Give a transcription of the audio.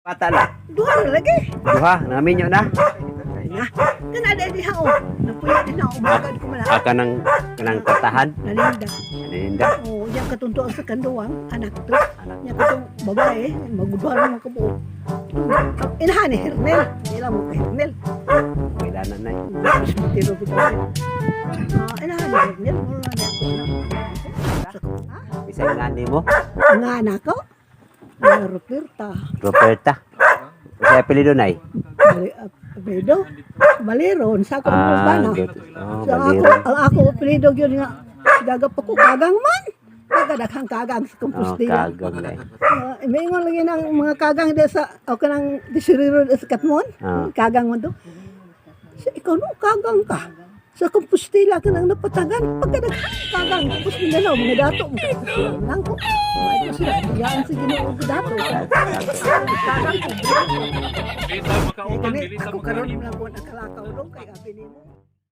Bata na. Duha na lagi. Duha, namin yun na. Na. Kan ada di hao. Napuya din ako magad ko man. Kanang katahan. Nalinda. Naninda. Oh, yang katuntuan sa kanduwang anak to. Yang katong babae, maguduhan mo kabuo. Inahan ni Hernel. Ila mo kay Hernel. Kailanan na yun. Tiro ko pa. Inahan ni Hernel. Mula na ako. Isa yung nani mo, Nga anak ko. Nga Roberta. Roberta. Kasi apelido na eh. Apelido. Baliron. Sa ako ang bana. Oh, So, baliro. ang ako apelido yun nga. Daga pa ko kagang man. Nagadaghang kagang sa Oh, kompostila. kagang na eh. May ingon lagi ng mga kagang di sa o kanang disiriro sa katmon. Ah. Kagang mo do. Sa ikaw no kagang ka. Sa kompostila ka nang napatagan. Pagkadaghang kagang tapos minalaw mga dato mo. Nang ko. Ay ko sila. Yan sa ginoo ko dato. Kagang ko. Dito Kaya makauban, kani dili ta ako karon makahimo. lang ko nakalakaw do kay abi nimo.